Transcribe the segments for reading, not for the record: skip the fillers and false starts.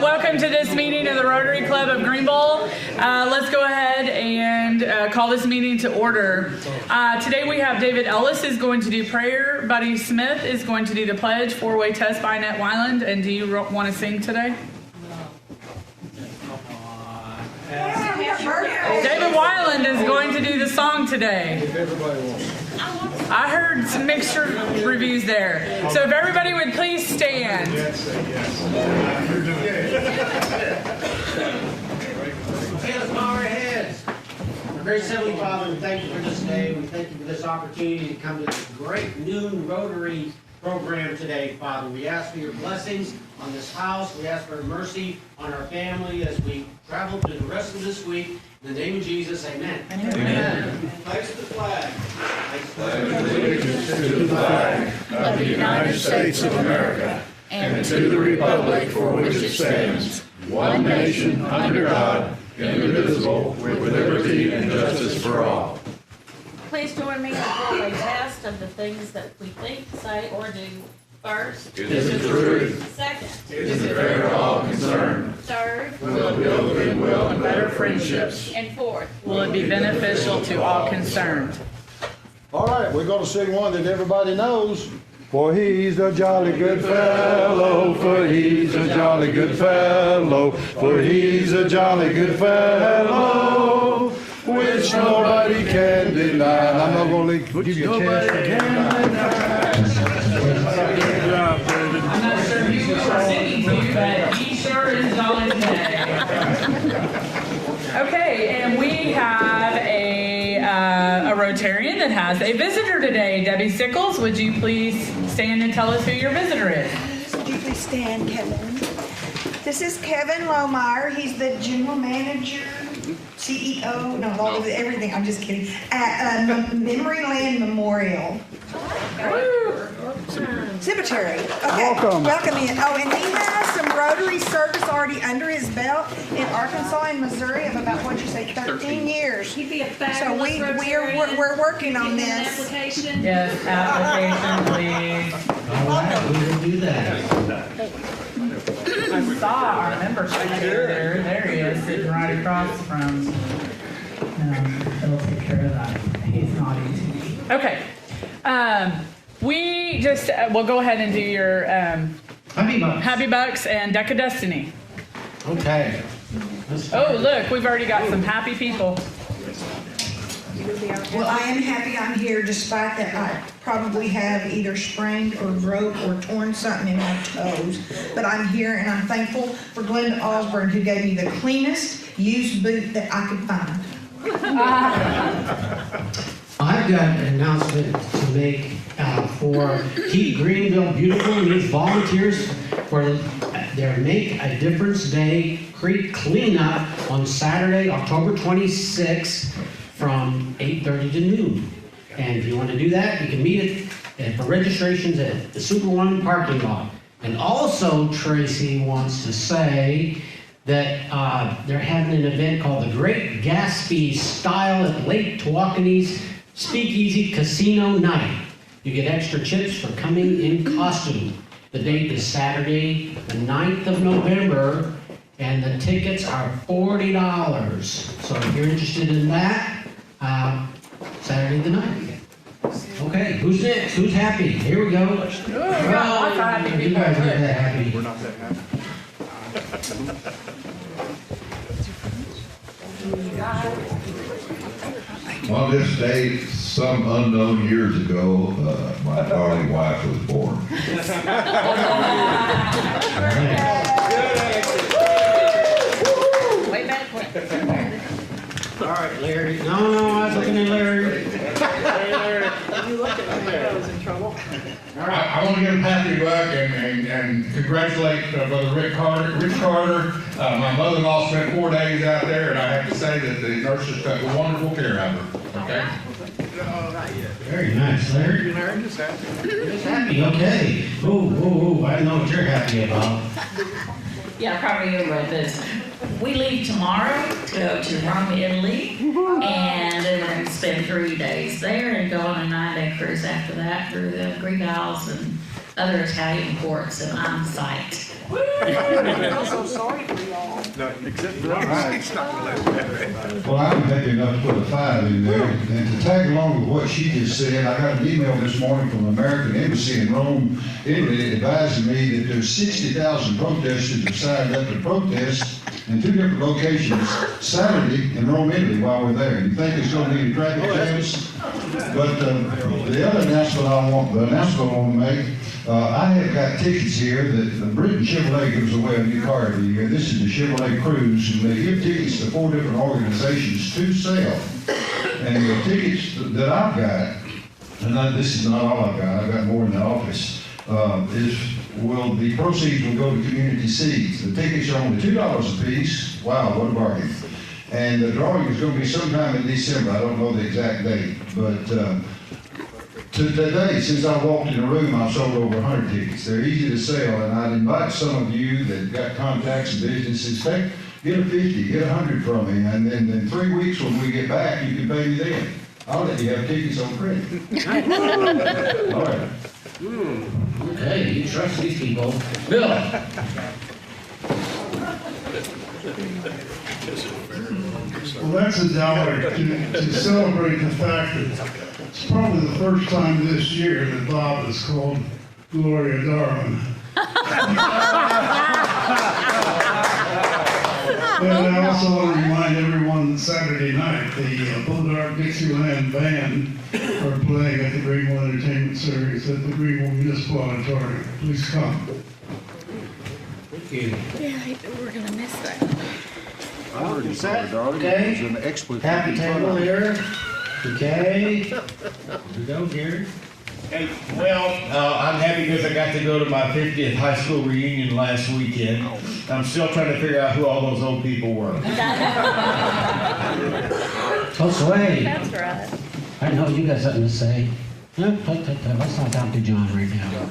Welcome to this meeting of the Rotary Club of Greenville. Let's go ahead and call this meeting to order. Today we have David Ellis is going to do prayer. Buddy Smith is going to do the pledge, four-way test by Annette Weiland. And do you want to sing today? David Weiland is going to do the song today. I heard some mixed reviews there. So if everybody would please stand. Yes. Let's bow our heads. Our gracious Heavenly Father, we thank you for this day. We thank you for this opportunity to come to this great noon Rotary program today, Father. We ask for your blessings on this house. We ask for mercy on our family as we travel through the rest of this week. In the name of Jesus, amen. Amen. Place the flag. Pledge allegiance to the flag of the United States of America and to the republic for which it stands, one nation under God, indivisible, with liberty and justice for all. Please join me in a four-way test of the things that we think, say, or do. First, Is it true? second, Is it fair to all concerned? third, Will it build goodwill and better friendships? and fourth. Will it be beneficial to all concerned? All right, we're going to sing one that everybody knows. For he's a jolly good fellow, for he's a jolly good fellow, for he's a jolly good fellow, which nobody can deny. I'm not going to give you a chance to deny. I'm not sure who you are singing to, but he sure is jolly today. Okay, and we have a Rotarian that has a visitor today. Debbie Sickles, would you please stand and tell us who your visitor is? Would you please stand, Kevin? This is Kevin Lohmeyer. He's the general manager, CEO, no, all of everything. I'm just kidding. At Memory Land Memorial Cemetery. Okay. Welcome in. Oh, and he has some Rotary service already under his belt in Arkansas and Missouri of about, what'd you say, 13 years. He'd be a So fabulous we're working on Give him an this. application. Yes, application, please. All right, we will do that. I saw our membership there. There he is, sitting right across from. He'll take care of that. He's nodding to me. Okay. We just we'll go ahead and do your Happy Bucks and Deck of Destiny. Okay. Oh, look, we've already got some happy people. Well, I am happy I'm here despite that I probably have either sprained or broke or torn something in my toes. But I'm here and I'm thankful for Glenda Osborne who gave me the cleanest used boot that I could find. I've got an announcement to make for Keep Greenville Beautiful. We need volunteers for their Make a Difference Day Creek cleanup on Saturday, October 26th from 8:30 to noon. And if you want to do that, you can meet it for registrations at the Super One parking lot. And also, Tracy wants to say that they're having an event called the Great Gatsby Style at Lake Tawakoni's Speakeasy Casino Night. You get extra chips for coming in costume. The date is Saturday, the 9th of November, and the tickets are $40. So if you're interested in that, Saturday the 9th. Okay, who's next? Who's happy? Here we go. Ooh, we got lots of happy You people. guys aren't that happy. We're not that happy. On this date, some unknown years ago, my darling wife was born. Way back when. All right, Larry. No, I was looking at Larry. I want to give happy Country Buck and congratulate Brother Rich Carter. My mother-in-law spent 4 days out there, and I have to say that the nurses took wonderful care of her. Okay. Very nice, Larry. Just happy, okay. Ooh, I know what you're happy about. Yeah, probably you'll read this. We leave tomorrow, go to Rome, Italy, and then we're going to spend 3 days there and go on a 9-day cruise after that through the Greek Isles and other Italian ports, and I'm psyched. I'm so sorry for y'all. Well, I'm happy enough to put a 5 in there, and to tag along with what she just said, I got an email this morning from the American Embassy in Rome, Italy, advising me that there's 60,000 protesters who signed up to protest in 2 different locations Saturday in Rome, Italy, while we're there. You think it's going to be a traffic jams? But the other announcement I want to make, I have got tickets here that Britain Chevrolet gives away a new car every year. This is the Chevrolet Cruise, and they give tickets to 4 different organizations to sell. And the tickets that I've got, and this is not all I've got more in the office, the proceeds will go to community seeds. The tickets are only $2 a piece. Wow, what a bargain. And the drawing is going to be sometime in December. I don't know the exact date, but today, since I walked in the room, I've sold over 100 tickets. They're easy to sell, and I'd invite some of you that got contacts and businesses, get a 50, get 100 from me, and then in 3 weeks when we get back, you can pay me then. I'll let you have tickets on credit. All right. Okay, you trust these people. Bill? Well, that's $1 to celebrate the fact that it's probably the first time this year that Bob is called Gloria Darwin. And I also want to remind everyone that Saturday night, the Bodart Dixieland Band are playing at the Greenville Entertainment Series at the Greenville Municipal Auditorium. Please come. Thank you. Yeah, we're gonna miss that. Okay. Happy table here. Okay. Here we go, Gary. Hey, well, I'm happy because I got to go to my 50th high school reunion last weekend. I'm still trying to figure out who all those old people were. Josue. That's right. I know you got something to say. No, let's not talk to John right now.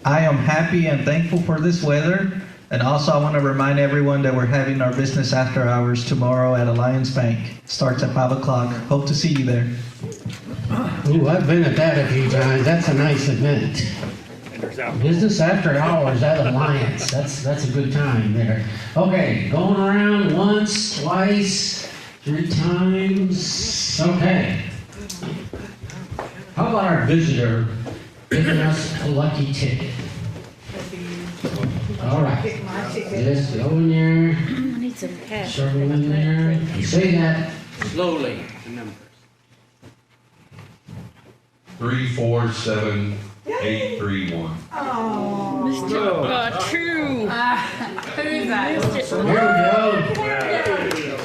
I am happy and thankful for this weather. And also I want to remind everyone that we're having our business after hours tomorrow at Alliance Bank. Starts at 5 o'clock. Hope to see you there. Ooh, I've been at that a few times. That's a nice event. Business after hours at Alliance. That's a good time there. Okay, going around once, twice, 3 times. Okay. How about our visitor giving us a lucky ticket? All right. Just go in there. I need some cash. Circle in there. Say that slowly. 347831. Mr. True. Who's that? Here we go.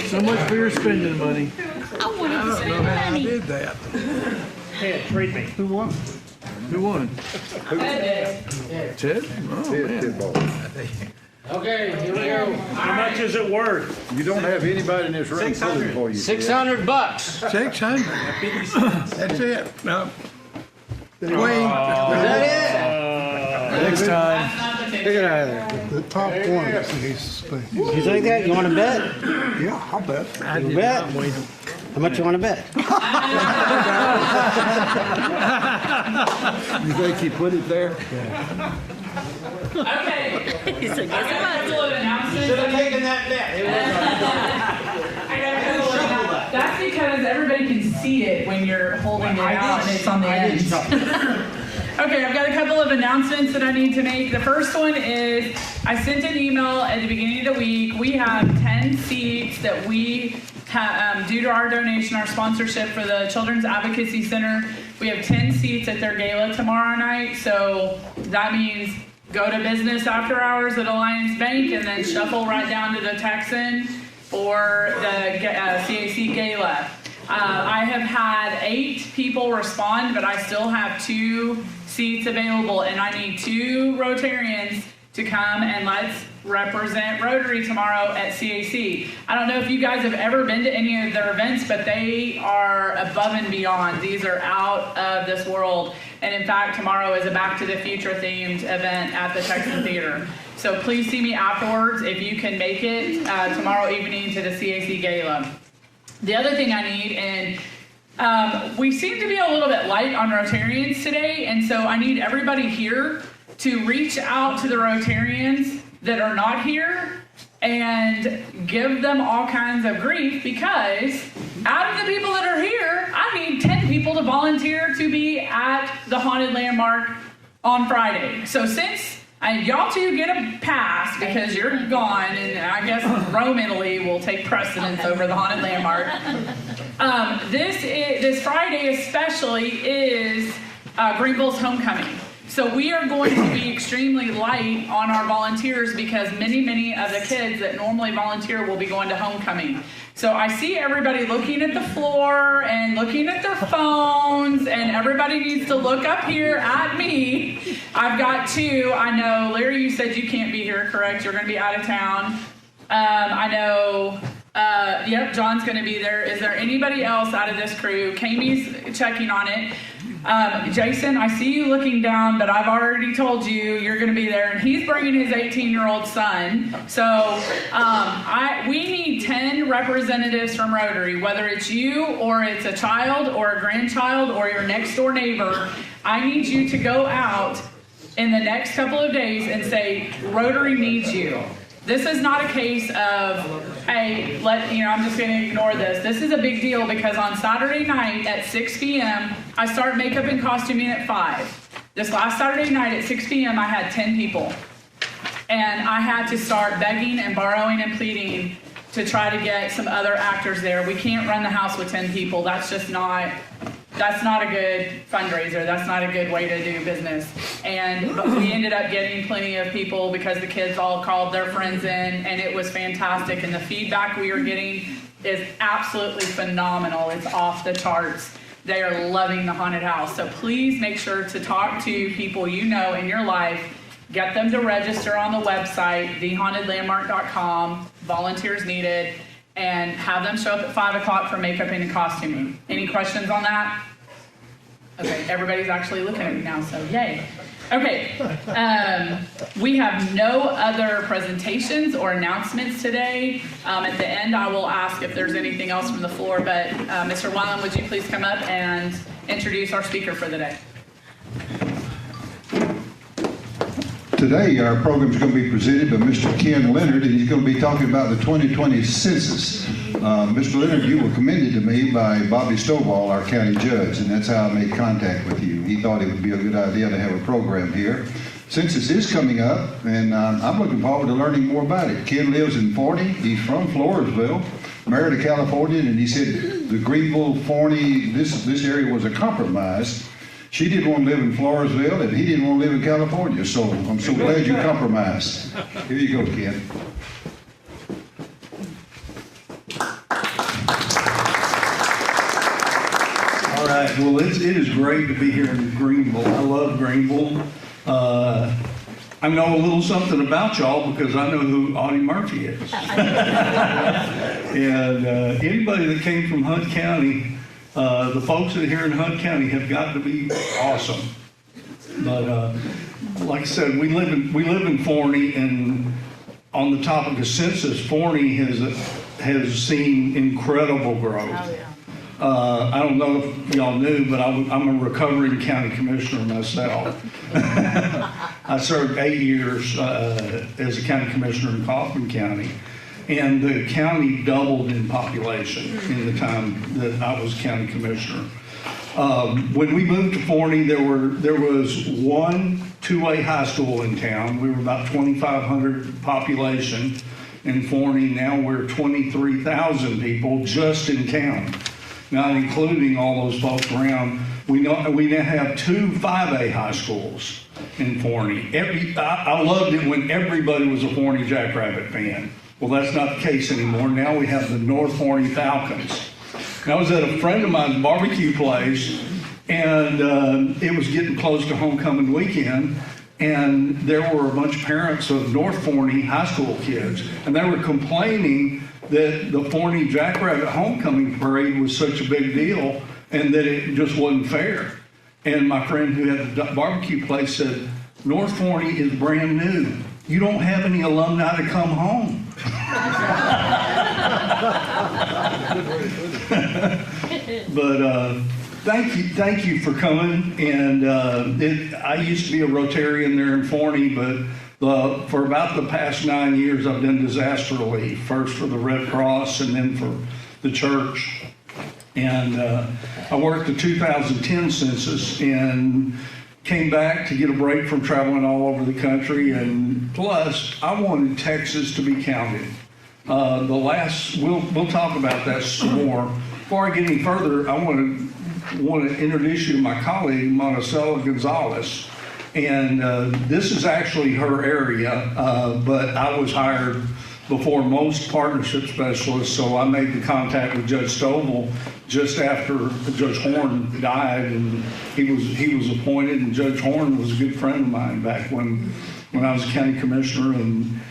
So much for your spending money. I wanted to spend money. Did that. Hey, trade me. Who won? Who won? Ted? Oh, man. Okay, here we go. How much is it worth? You don't have anybody in this room pulling for you. $600. $600. That's it. No. Wayne. Is that Next time. That's not the Get ticket. out of there. The top one is it? You think that? You want to bet? Yeah, I'll bet. You bet? How much you want to bet? You think he put it there? Okay. He's like, I got a couple of announcements. Should have taken that bet. I got a couple of announcements. That's because everybody can see it when you're holding it out and it's on the end. Okay, I've got a couple of announcements that I need to make. The first one is I sent an email at the beginning of the week. We have 10 seats that we have, due to our donation, our sponsorship for the Children's Advocacy Center, we have 10 seats at their gala tomorrow night. So that means go to business after hours at Alliance Bank and then shuffle right down to the Texan or the CAC gala. I have had 8 people respond, but I still have 2 seats available, and I need 2 Rotarians to come and let's represent Rotary tomorrow at CAC. I don't know if you guys have ever been to any of their events, but they are above and beyond. These are out of this world. And in fact, tomorrow is a Back to the Future themed event at the Texan Theater. So please see me afterwards if you can make it tomorrow evening to the CAC Gala. The other thing I need, and we seem to be a little bit light on Rotarians today, and so I need everybody here to reach out to the Rotarians that are not here and give them all kinds of grief, because out of the people that are here, I need 10 people to volunteer to be at the Haunted Landmark on Friday. So since y'all two get a pass because you're gone, and I guess Rome, Italy will take precedence over the Haunted Landmark. This Friday especially is Greenville's homecoming. So we are going to be extremely light on our volunteers because many of the kids that normally volunteer will be going to homecoming. So I see everybody looking at the floor and looking at their phones, and everybody needs to look up here at me. I've got 2. I know, Larry, you said you can't be here, correct? You're going to be out of town. I know, yep, John's going to be there. Is there anybody else out of this crew? Kamie's checking on it. Jason, I see you looking down, but I've already told you you're going to be there, and he's bringing his 18-year-old son. So we need 10 representatives from Rotary, whether it's you or it's a child or a grandchild or your next door neighbor. I need you to go out in the next couple of days and say, Rotary needs you. This is not a case of, hey, I'm just going to ignore this. This is a big deal because on Saturday night at 6 p.m., I start makeup and costuming at 5. This last Saturday night at 6 p.m., I had 10 people. And I had to start begging and borrowing and pleading to try to get some other actors there. We can't run the house with 10 people. That's not a good fundraiser. That's not a good way to do business. But we ended up getting plenty of people because the kids all called their friends in, and it was fantastic. And the feedback we are getting is absolutely phenomenal. It's off the charts. They are loving the haunted house. So please make sure to talk to people you know in your life. Get them to register on the website, thehauntedlandmark.com, volunteers needed, and have them show up at 5 o'clock for makeup and costuming. Any questions on that? Okay, everybody's actually looking at me now, so yay. Okay, we have no other presentations or announcements today. At the end, I will ask if there's anything else from the floor, but Mr. Wylam, would you please come up and introduce our speaker for the day? Today, our program is going to be presented by Mr. Ken Leonard, and he's going to be talking about the 2020 census. Mr. Leonard, you were commended to me by Bobby Stovall, our county judge, and that's how I made contact with you. He thought it would be a good idea to have a program here. Census is coming up, and I'm looking forward to learning more about it. Ken lives in Forney. He's from Floresville, married a Californian, and he said the Greenville, Forney, this area was a compromise. She didn't want to live in Floresville, and he didn't want to live in California, so I'm so glad you compromised. Here you go, Ken. All right, well, it is great to be here in Greenville. I love Greenville. I know a little something about y'all because I know who Audie Murphy is. And anybody that came from Hunt County, the folks that are here in Hunt County have got to be awesome. But like I said, we live in Forney, and on the topic of census, Forney has seen incredible growth. Oh, yeah. I don't know if y'all knew, but I'm a recovering county commissioner myself. I served 8 years as a county commissioner in Kaufman County. And the county doubled in population in the time that I was county commissioner. When we moved to Forney, there was one 2A high school in town. We were about 2,500 population in Forney. Now we're 23,000 people just in town, not including all those folks around. We now have 2 5A high schools in Forney. I loved it when everybody was a Forney Jackrabbit fan. Well, that's not the case anymore. Now we have the North Forney Falcons. I was at a friend of mine's barbecue place, and it was getting close to homecoming weekend, and there were a bunch of parents of North Forney high school kids, and they were complaining that the Forney Jackrabbit Homecoming Parade was such a big deal and that it just wasn't fair. And my friend who had the barbecue place said, North Forney is brand new. You don't have any alumni to come home. But thank you for coming. And I used to be a Rotarian there in Forney, but for about the past 9 years, I've done disaster relief, first for the Red Cross and then for the church. And I worked the 2010 census and came back to get a break from traveling all over the country. And plus, I wanted Texas to be counted. We'll talk about that some more. Before I get any further, I want to introduce you to my colleague, Monticello Gonzalez. And this is actually her area, but I was hired before most partnership specialists, so I made the contact with Judge Stovall just after Judge Horn died, and he was appointed, and Judge Horn was a good friend of mine back when I was a county commissioner. And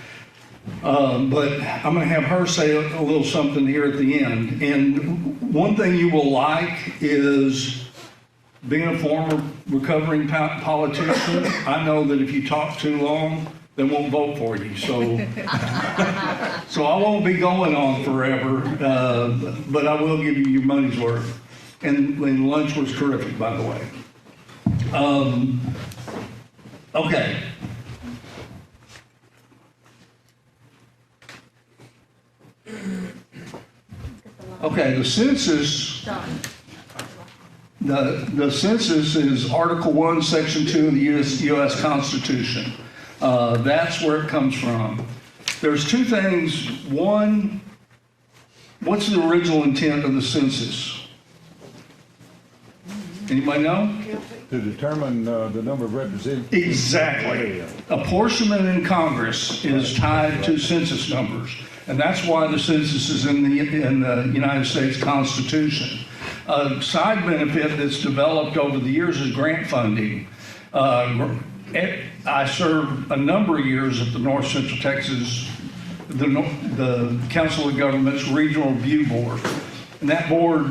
but I'm going to have her say a little something here at the end. And one thing you will like is, being a former recovering politician, I know that if you talk too long, they won't vote for you. So I won't be going on forever, but I will give you your money's worth. And lunch was terrific, by the way. Okay. Okay, the census. The census is Article 1, Section 2 of the U.S. Constitution. That's where it comes from. There's two things. One, what's the original intent of the census? Anybody know? To determine the number of representatives. Exactly. Apportionment in Congress is tied to census numbers, and that's why the census is in the United States Constitution. A side benefit that's developed over the years is grant funding. I served a number of years at the North Central Texas, the Council of Governments Regional Review Board. And that board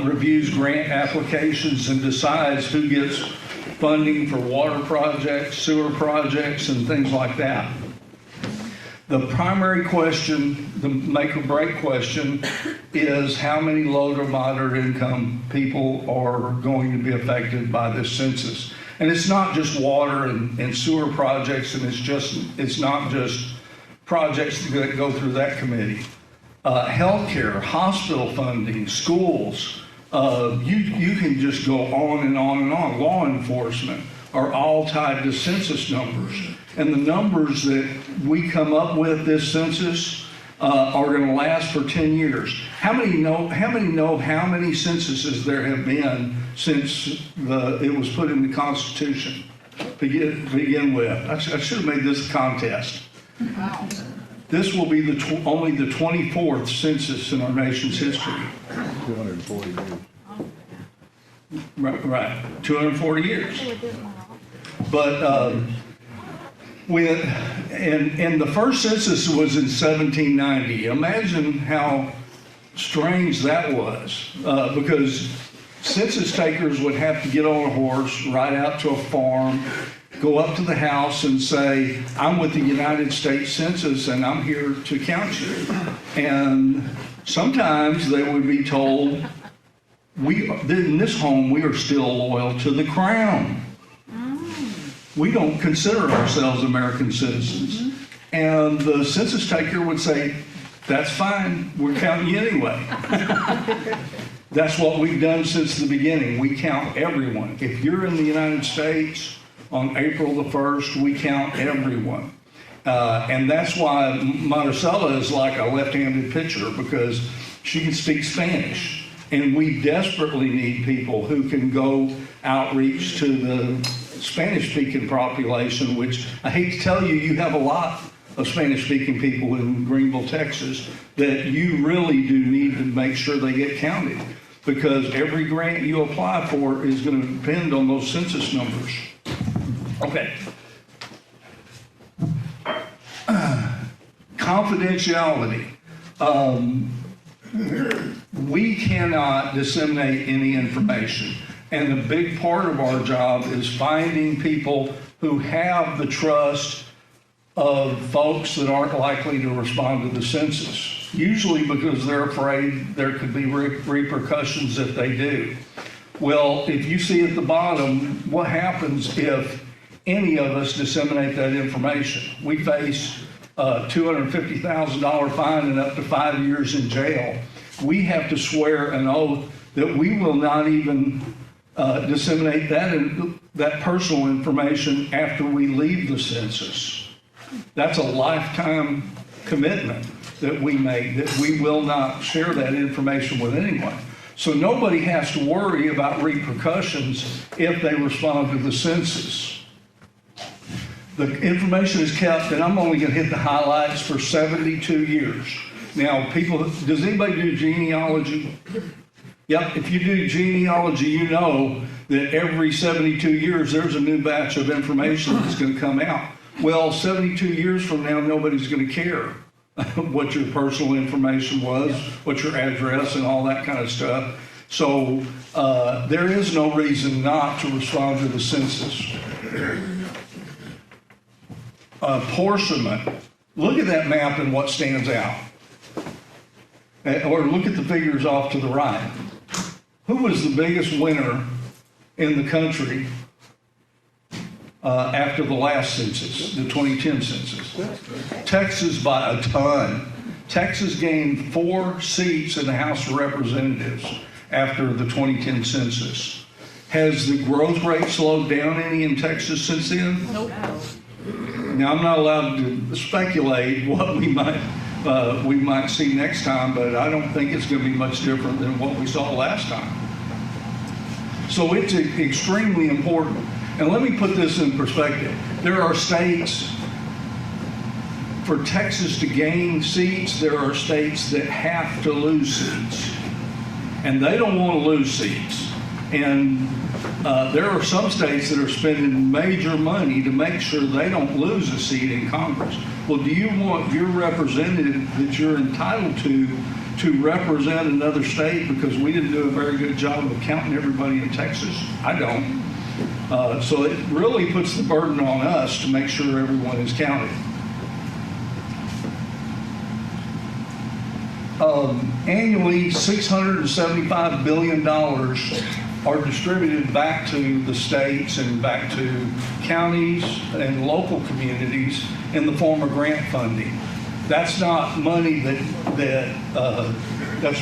reviews grant applications and decides who gets funding for water projects, sewer projects, and things like that. The primary question, the make or break question, is how many low to moderate income people are going to be affected by this census. And it's not just water and sewer projects, and it's not just projects that go through that committee. Healthcare, hospital funding, schools, you can just go on and on and on. Law enforcement are all tied to census numbers. And the numbers that we come up with this census are going to last for 10 years. How many know how many censuses there have been since it was put in the Constitution to begin with? I should have made this a contest. Wow. This will be only the 24th census in our nation's history. 240 years. Right, 240 years. But and the first census was in 1790. Imagine how strange that was, because census takers would have to get on a horse, ride out to a farm, go up to the house and say, I'm with the United States Census and I'm here to count you. And sometimes they would be told, in this home, we are still loyal to the crown. We don't consider ourselves American citizens. And the census taker would say, that's fine, we're counting you anyway. That's what we've done since the beginning. We count everyone. If you're in the United States on April the 1st, we count everyone. And that's why Monticello is like a left-handed pitcher, because she can speak Spanish. And we desperately need people who can go outreach to the Spanish-speaking population, which I hate to tell you, you have a lot of Spanish-speaking people in Greenville, Texas, that you really do need to make sure they get counted. because every grant you apply for is going to depend on those census numbers. Okay. Confidentiality. We cannot disseminate any information. And a big part of our job is finding people who have the trust of folks that aren't likely to respond to the census, usually because they're afraid there could be repercussions if they do. Well, if you see at the bottom, what happens if any of us disseminate that information? We face a $250,000 fine and up to 5 years in jail. We have to swear an oath that we will not even disseminate that personal information after we leave the census. That's a lifetime commitment that we make, that we will not share that information with anyone. So nobody has to worry about repercussions if they respond to the census. The information is kept, and I'm only going to hit the highlights, for 72 years. Now, does anybody do genealogy? Yep, if you do genealogy, you know that every 72 years there's a new batch of information that's going to come out. Well, 72 years from now, nobody's going to care what your personal information was, what your address and all that kind of stuff. So there is no reason not to respond to the census. Apportionment. Look at that map and what stands out. Or look at the figures off to the right. Who was the biggest winner in the country after the last census, the 2010 census? Texas by a ton. Texas gained 4 seats in the House of Representatives after the 2010 census. Has the growth rate slowed down any in Texas since then? Nope. Now, I'm not allowed to speculate what we might see next time, but I don't think it's going to be much different than what we saw last time. So it's extremely important. And let me put this in perspective. There are states, for Texas to gain seats, there are states that have to lose seats. And they don't want to lose seats. And there are some states that are spending major money to make sure they don't lose a seat in Congress. Well, do you want your representative that you're entitled to represent another state because we didn't do a very good job of counting everybody in Texas? I don't. So it really puts the burden on us to make sure everyone is counted. Annually, $675 billion are distributed back to the states and back to counties and local communities in the form of grant funding. That's not money that's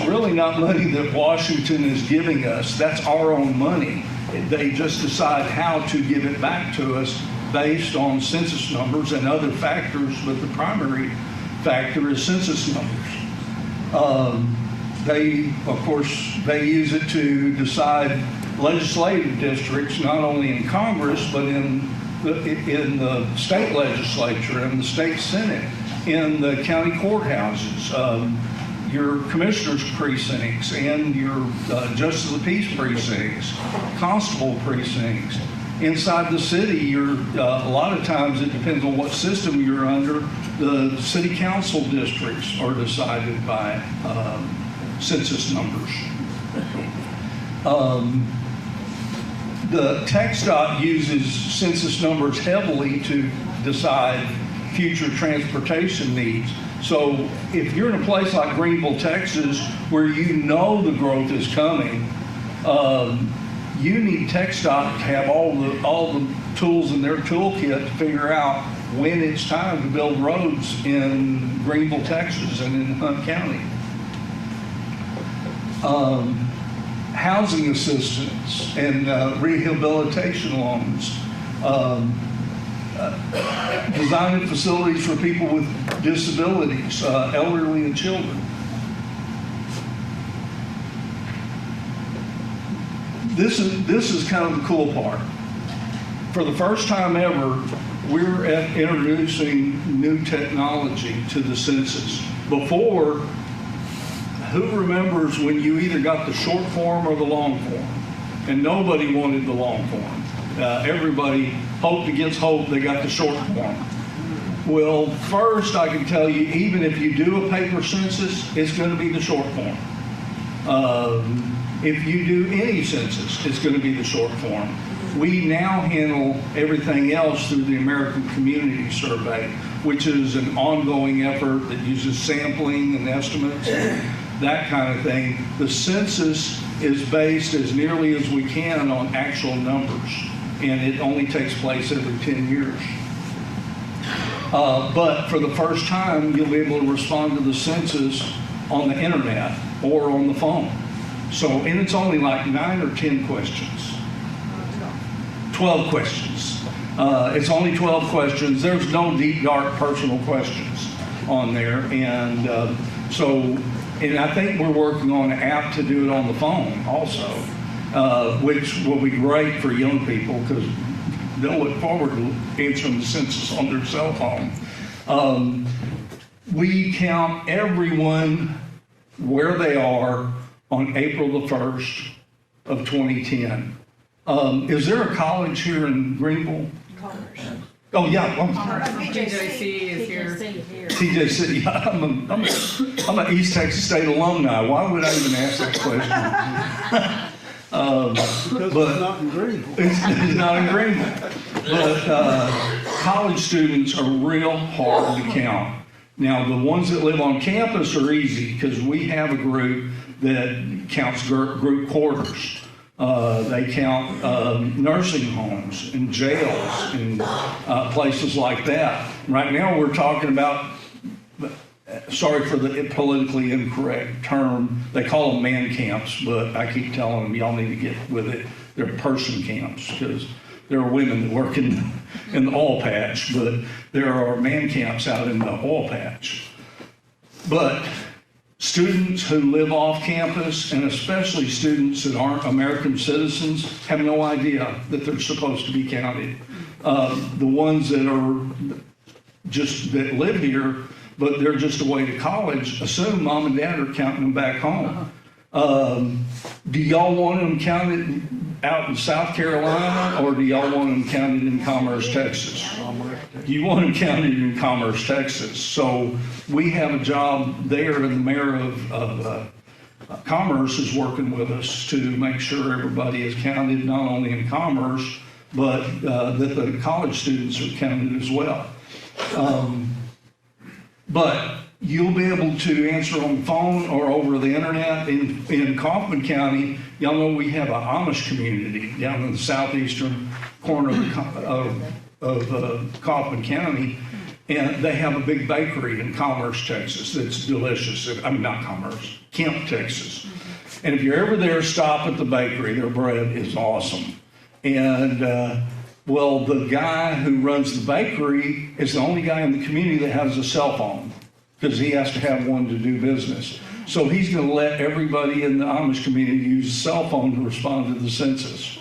really not money that Washington is giving us. That's our own money. They just decide how to give it back to us based on census numbers and other factors, but the primary factor is census numbers. They use it to decide legislative districts, not only in Congress, but in the state legislature and the state senate, in the county courthouses, your commissioners' precincts, and your justice of the peace precincts, constable precincts. Inside the city, a lot of times it depends on what system you're under. The city council districts are decided by census numbers. The TxDOT uses census numbers heavily to decide future transportation needs. So if you're in a place like Greenville, Texas, where you know the growth is coming, you need TxDOT to have all the tools in their toolkit to figure out when it's time to build roads in Greenville, Texas, and in Hunt County. Housing assistance and rehabilitation loans. Designing facilities for people with disabilities, elderly and children. This is kind of the cool part. For the first time ever, we're introducing new technology to the census. Before, who remembers when you either got the short form or the long form? And nobody wanted the long form. Everybody hoped against hope they got the short form. Well, first I can tell you, even if you do a paper census, it's going to be the short form. If you do any census, it's going to be the short form. We now handle everything else through the American Community Survey, which is an ongoing effort that uses sampling and estimates, that kind of thing. The census is based as nearly as we can on actual numbers, and it only takes place every 10 years. But for the first time, you'll be able to respond to the census on the internet or on the phone. So, and it's only like 9 or 10 questions. 12 questions. It's only 12 questions. There's no deep, dark personal questions on there. And and I think we're working on an app to do it on the phone also, which will be great for young people because they'll look forward to answering the census on their cell phone. We count everyone where they are on April the 1st of 2010. Is there a college here in Greenville? Commerce. Oh, yeah. TJC is here. TJC, yeah, I'm an East Texas State alumni. Why would I even ask that question? Because it's not in Greenville. It's not in Greenville. But college students are real hard to count. Now, the ones that live on campus are easy because we have a group that counts group quarters. They count nursing homes and jails and places like that. Right now we're talking about, sorry for the politically incorrect term, they call them man camps, but I keep telling them y'all need to get with it. They're person camps because there are women that work in the oil patch, but there are man camps out in the oil patch. But students who live off campus, and especially students that aren't American citizens, have no idea that they're supposed to be counted. The ones that are just that live here, but they're just away to college, assume mom and dad are counting them back home. Do y'all want them counted out in South Carolina, or do y'all want them counted in Commerce, Texas? You want them counted in Commerce, Texas. So we have a job there, and the mayor of Commerce is working with us to make sure everybody is counted, not only in Commerce, but that the college students are counted as well. But you'll be able to answer on the phone or over the internet. In Kaufman County, y'all know we have an Amish community down in the southeastern corner of Kaufman County, and they have a big bakery in Commerce, Texas that's delicious. I mean, not Commerce, Kemp, Texas. And if you're ever there, stop at the bakery. Their bread is awesome. And well, the guy who runs the bakery is the only guy in the community that has a cell phone, because he has to have one to do business. So he's going to let everybody in the Amish community use a cell phone to respond to the census.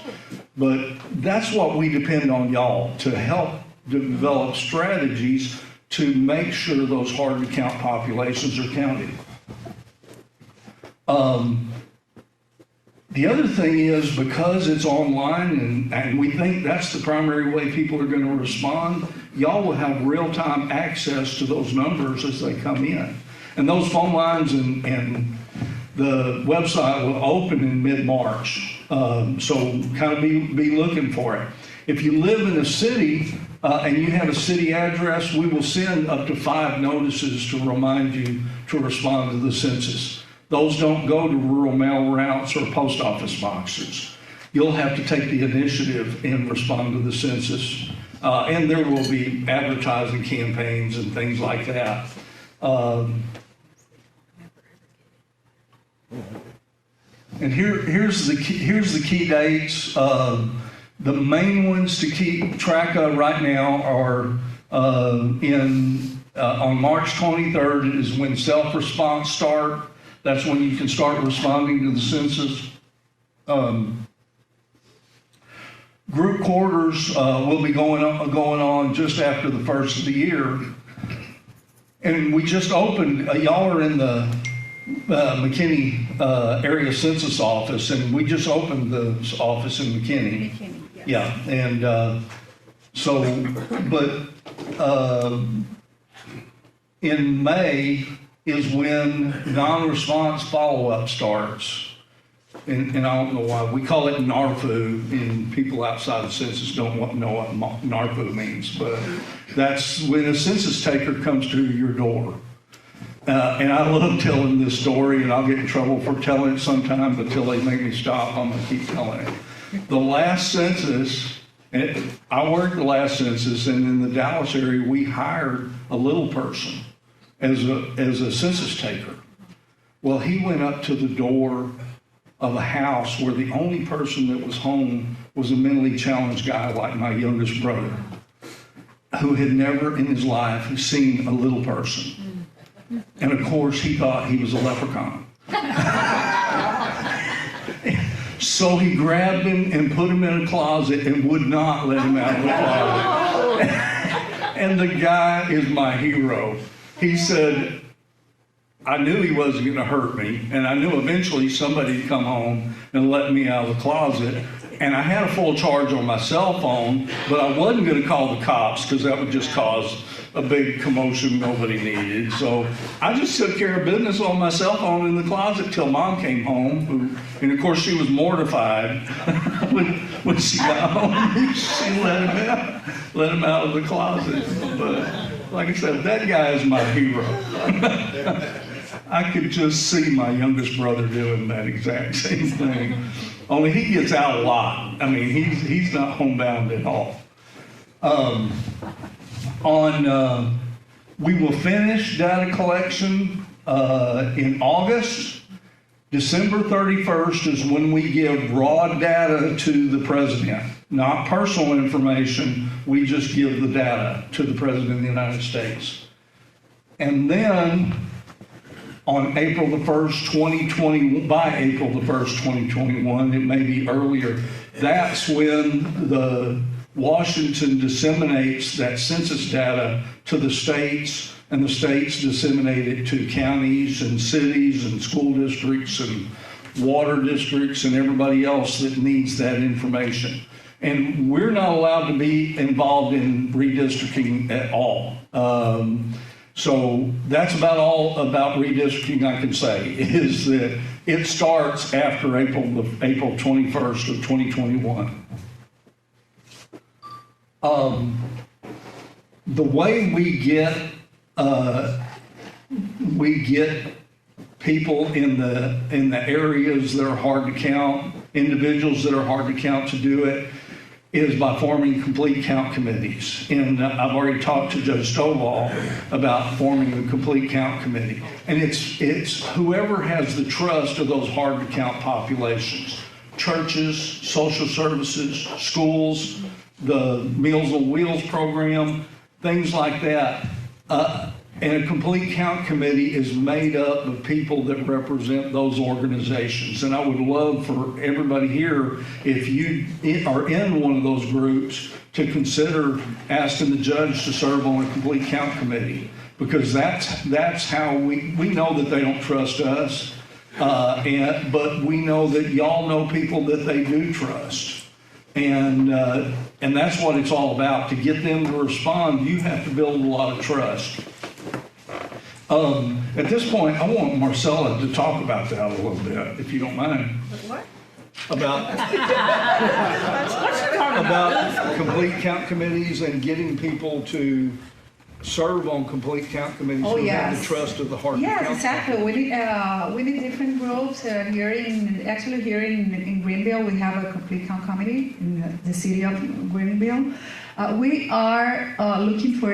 But that's what we depend on y'all to help develop strategies to make sure those hard to count populations are counted. The other thing is, because it's online and we think that's the primary way people are going to respond, y'all will have real-time access to those numbers as they come in. And those phone lines and the website will open in mid-March. So kind of be looking for it. If you live in a city and you have a city address, we will send up to 5 notices to remind you to respond to the census. Those don't go to rural mail routes or post office boxes. You'll have to take the initiative and respond to the census. And there will be advertising campaigns and things like that. And here's the key dates. The main ones to keep track of right now are on March 23rd is when self-response start. That's when you can start responding to the census. Group quarters will be going on just after the first of the year. And we just opened, y'all are in the McKinney area census office, and we just opened the office in McKinney. Yes. Yeah, and in May is when non-response follow-up starts. And I don't know why, we call it NARFU, and people outside the census don't know what NARFU means, but that's when a census taker comes to your door. And I love telling this story, and I'll get in trouble for telling it sometime, but until they make me stop, I'm gonna keep telling it. The last census, I worked the last census, and in the Dallas area, we hired a little person as a census taker. Well, he went up to the door of a house where the only person that was home was a mentally challenged guy like my youngest brother, who had never in his life seen a little person. And of course, he thought he was a leprechaun. So he grabbed him and put him in a closet and would not let him out of the closet. And the guy is my hero. He said, I knew he wasn't going to hurt me, and I knew eventually somebody would come home and let me out of the closet. And I had a full charge on my cell phone, but I wasn't going to call the cops because that would just cause a big commotion nobody needed. So I just took care of business on my cell phone in the closet till Mom came home, and of course she was mortified when she got home. She let him out of the closet. But like I said, that guy is my hero. I could just see my youngest brother doing that exact same thing. Only he gets out a lot. I mean, he's not homebound at all. We will finish data collection in August. December 31st is when we give raw data to the president, not personal information. We just give the data to the president of the United States. And then on April the 1st, 2020, by April the 1st, 2021, it may be earlier, that's when the Washington disseminates that census data to the states, and the states disseminate it to counties and cities and school districts and water districts and everybody else that needs that information. And we're not allowed to be involved in redistricting at all. So that's about all about redistricting I can say, is that it starts after April 21st of 2021. The way we get people in the areas that are hard to count, individuals that are hard to count to do it, is by forming complete count committees. And I've already talked to Judge Stovall about forming a complete count committee. And it's whoever has the trust of those hard to count populations, churches, social services, schools, the Meals on Wheels program, things like that. And a complete count committee is made up of people that represent those organizations. And I would love for everybody here, if you are in one of those groups, to consider asking the judge to serve on a complete count committee, because that's how we know that they don't trust us, but we know that y'all know people that they do trust. And that's what it's all about. To get them to respond, you have to build a lot of trust. At this point, I want Marcella to talk about that a little bit, if you don't mind. What? About complete count committees and getting people to serve on complete count committees who have the trust of the hard to count. Yes, exactly. We need different groups here in Greenville. We have a complete count committee in the city of Greenville. We are looking for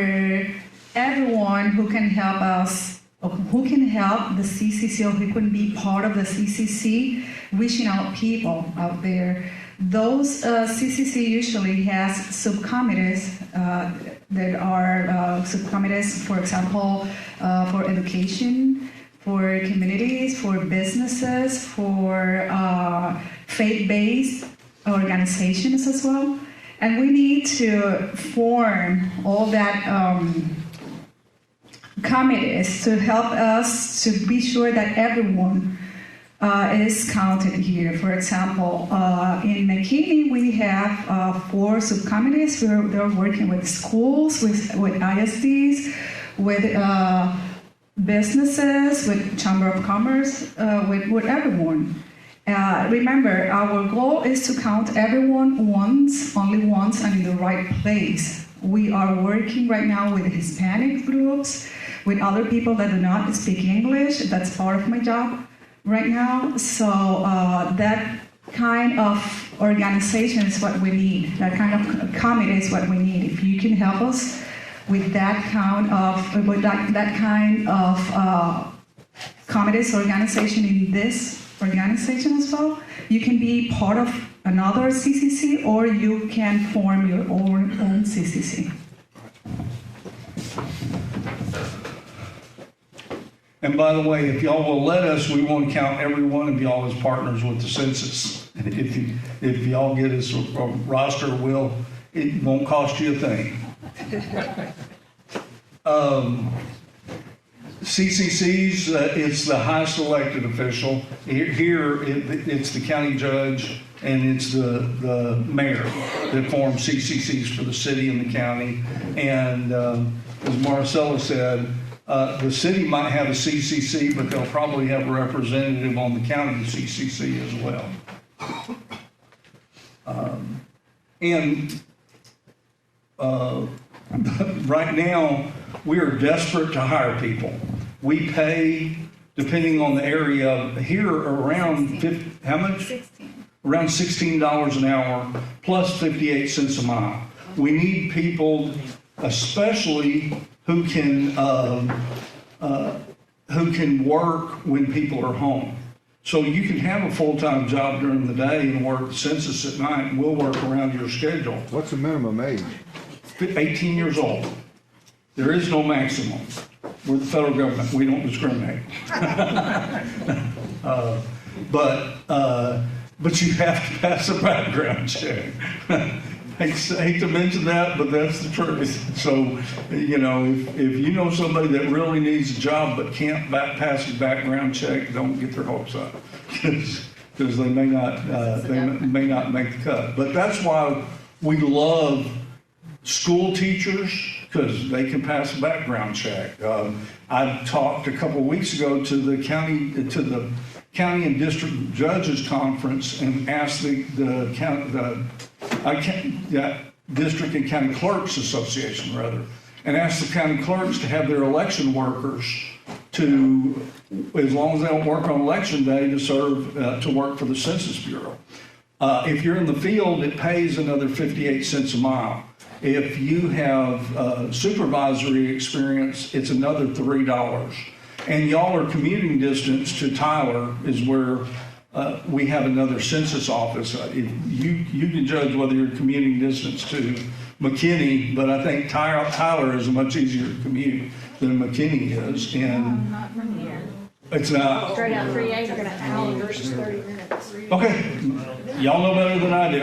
everyone who can help us, or who can help the CCC, or who can be part of the CCC, reaching out people out there. Those CCC usually has subcommittees that are subcommittees, for example, for education, for communities, for businesses, for faith-based organizations as well. And we need to form all that committees to help us to be sure that everyone is counted here. For example, in McKinney, we have 4 subcommittees. They're working with schools, with ISDs, with businesses, with Chamber of Commerce, with everyone. Remember, our goal is to count everyone once, only once, and in the right place. We are working right now with Hispanic groups, with other people that do not speak English. That's part of my job right now. So that kind of organization is what we need. That kind of committee is what we need. If you can help us with that kind of committees organization in this organization as well, you can be part of another CCC, or you can form your own CCC. And by the way, if y'all will let us, we want to count every one of y'all as partners with the census. If y'all get us a roster, it won't cost you a thing. CCCs, it's the highest elected official. Here, it's the county judge and it's the mayor that form CCCs for the city and the county. And as Marcella said, the city might have a CCC, but they'll probably have a representative on the county CCC as well. Right now, we are desperate to hire people. We pay, depending on the area, here around how much? 16. Around $16 an hour, plus 58 cents a mile. We need people, especially who can work when people are home. So you can have a full-time job during the day and work the census at night, and we'll work around your schedule. What's the minimum age? 18 years old. There is no maximum. We're the federal government. We don't discriminate. But you have to pass a background check. hate to mention that, but that's the truth. So, you know, if you know somebody that really needs a job but can't pass a background check, don't get their hopes up, because they may not make the cut. But that's why we love school teachers, because they can pass a background check. I talked a couple of weeks ago to the county and district judges conference and asked the district and county clerks association and asked the county clerks to have their election workers to, as long as they don't work on election day, to serve to work for the Census Bureau. If you're in the field, it pays another 58 cents a mile. If you have supervisory experience, it's another $3. And y'all are commuting distance to Tyler is where we have another census office. You can judge whether you're commuting distance to McKinney, but I think Tyler is a much easier commute than McKinney is. And Not from here. it's not. Straight out 380 versus 30 minutes. Okay, y'all know better than I do.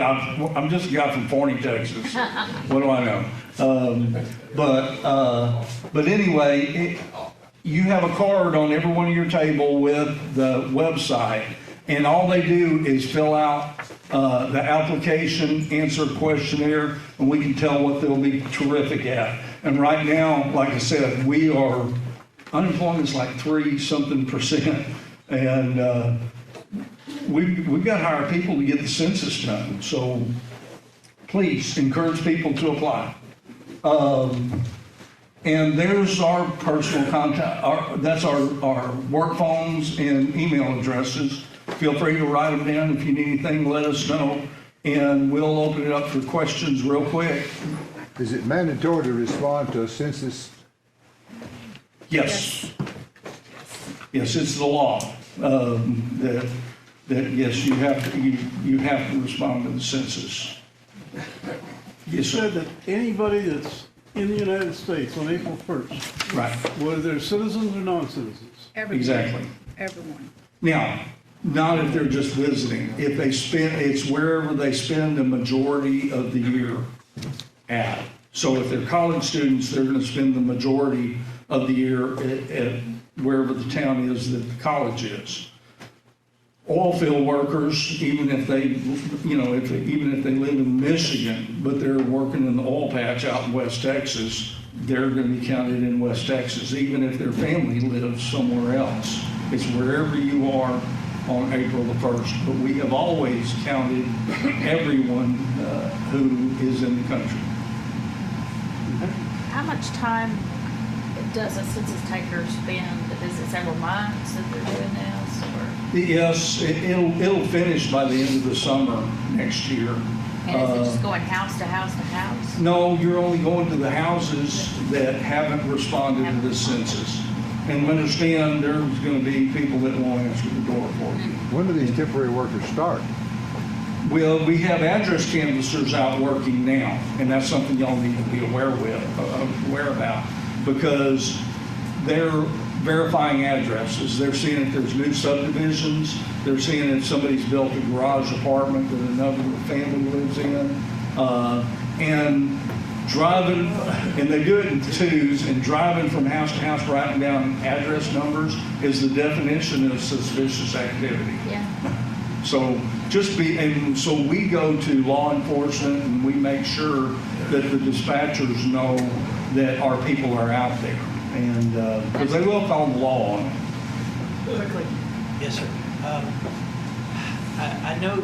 I'm just a guy from Forney, Texas. What do I know? But anyway, you have a card on every one of your table with the website, and all they do is fill out the application, answer a questionnaire, and we can tell what they'll be terrific at. And right now, like I said, unemployment's like 3-something%, and we've got to hire people to get the census done. So please encourage people to apply. And there's our personal contact. That's our work phones and email addresses. Feel free to write them down. If you need anything, let us know, and we'll open it up for questions real quick. Is it mandatory to respond to a census? Yes. Yes, it's the law that yes, you have to respond to the census. Yes, sir. Said that anybody that's in the United States on April 1st, Right. whether they're citizens or non-citizens. Exactly. Everyone. Now, not if they're just visiting. If they it's wherever they spend the majority of the year at. So if they're college students, they're going to spend the majority of the year at wherever the town is that the college is. Oil field workers, even if they, even if they live in Michigan, but they're working in the oil patch out in West Texas, they're going to be counted in West Texas, even if their family lives somewhere else. It's wherever you are on April the 1st. But we have always counted everyone who is in the country. How much time does a census taker spend? Is it several months that they're doing this, or? Yes, it'll finish by the end of the summer next year. And is it just going house to house to house? No, you're only going to the houses that haven't responded to the census. And understand, there's going to be people that won't answer the door for you. When do these temporary workers start? Well, we have address canvassers out working now, and that's something y'all need to be aware about, because they're verifying addresses. They're seeing if there's new subdivisions. They're seeing if somebody's built a garage apartment that another family lives in. And driving, and they do it in twos, and driving from house to house writing down address numbers is the definition of suspicious activity. Yeah. So and so we go to law enforcement and we make sure that the dispatchers know that our people are out there. And because they will call the law on them. Quickly. Yes, sir. I know,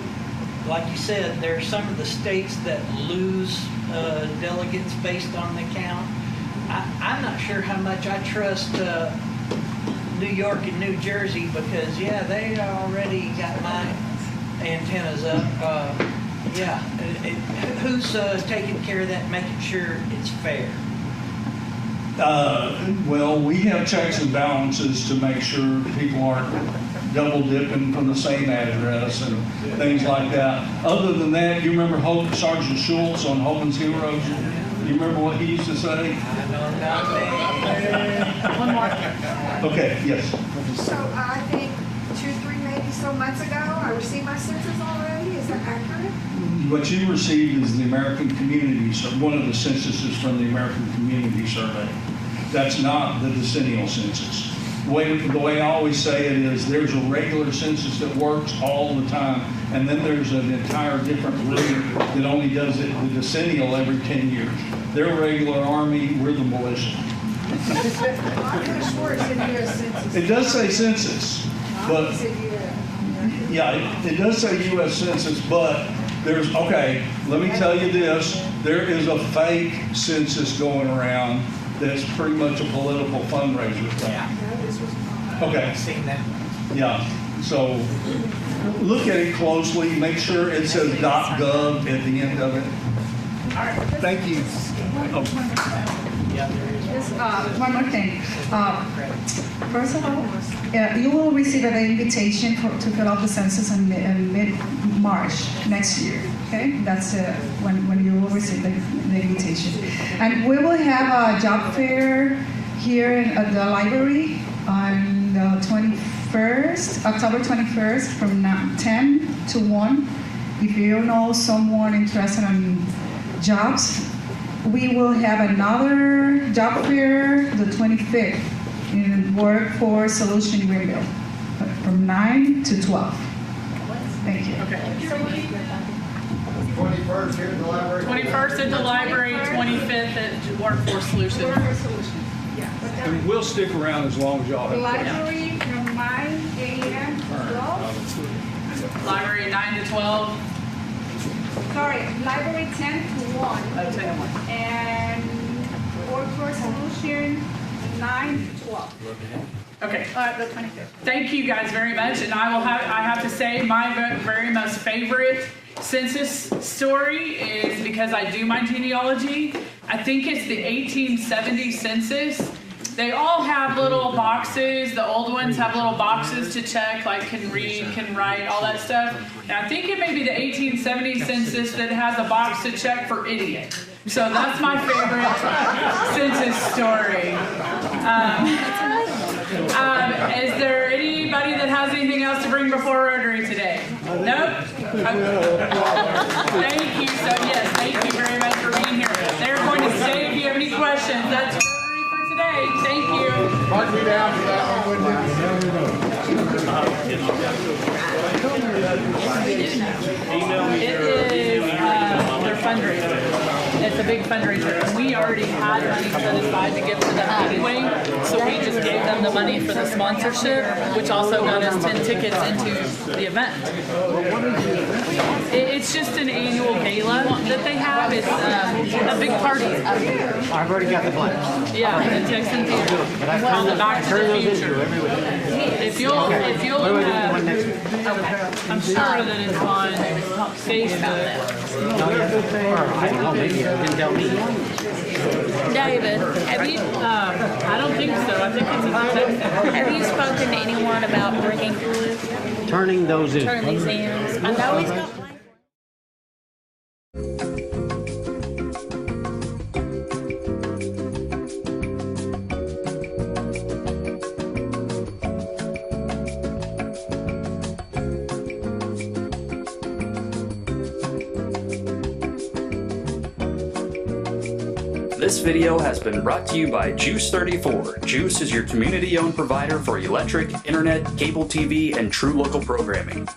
like you said, there are some of the states that lose delegates based on the count. I'm not sure how much I trust New York and New Jersey because, yeah, they already got my antennas up. Who's taking care of that, making sure it's fair? Well, we have checks and balances to make sure people aren't double dipping from the same address and things like that. Other than that, you remember Sergeant Schultz on Holman's Heroes? You remember what he used to say? One more. Okay, yes. So I think 2-3 maybe so months ago, I received my census already. Is that accurate? What you received is the American Community Survey, one of the censuses from the American Community Survey. That's not the decennial census. The way I always say it is there's a regular census that works all the time, and then there's an entire different group that only does it, the decennial, every 10 years. They're regular Army, we're the militia. I could have sworn it said U.S. Census. It does say census, but yeah, it does say U.S. Census, but let me tell you this, there is a fake census going around that's pretty much a political fundraiser thing. Yeah. Okay. I've seen that. Yeah, so look at it closely, make sure it says .gov at the end of it. All right. Thank you. Yeah, there is. One more thing. First of all, you will receive an invitation to fill out the census in mid-March next year. Okay, that's when you will receive the invitation. And we will have a job fair here at the library on the 21st, October 21st, from 10 to 1. If you know someone interested in jobs, we will have another job fair the 25th in Workforce Solution Greenville from 9 to 12. Thank you. Okay. 21st here at the library. 21st at the library, 25th at Workforce Solutions. And we'll stick around as long as y'all The have. library from 9 a.m. to 12. Library 9 to 12. Sorry, library 10 to 1. Oh, 10 to 1. And Workforce Solution 9 to 12. Okay. The 25th. Thank you guys very much, and I have to say my very most favorite census story is because I do my genealogy. I think it's the 1870 census. They all have little boxes. The old ones have little boxes to check, like can read, can write, all that stuff. And I think it may be the 1870 census that has a box to check for idiot. So that's my favorite census story. Is there anybody that has anything else to bring before Rotary today? Nope? Thank you. So yes, thank you very much for being here. They're going to stay if you have any questions. That's Rotary for today. Thank you. it's a big fundraiser. And we already had money set aside to give to them anyway, so we just gave them the money for the sponsorship, which also got us 10 tickets into the event. It's just an annual gala that they have. It's a big party. I've already got the plans. Yeah, the Texan Theater. On the Back to the Future. If you'll, okay, I'm sure that it's on Facebook. I don't know, maybe you didn't tell me. David, have you, I don't think so. I think it's in Texas. have you spoken to anyone about bringing wood? Turning those in. Turn these in. I know he's got. This video has been brought to you by Juice 34. Juice is your community-owned provider for electric, internet, cable TV, and true local programming.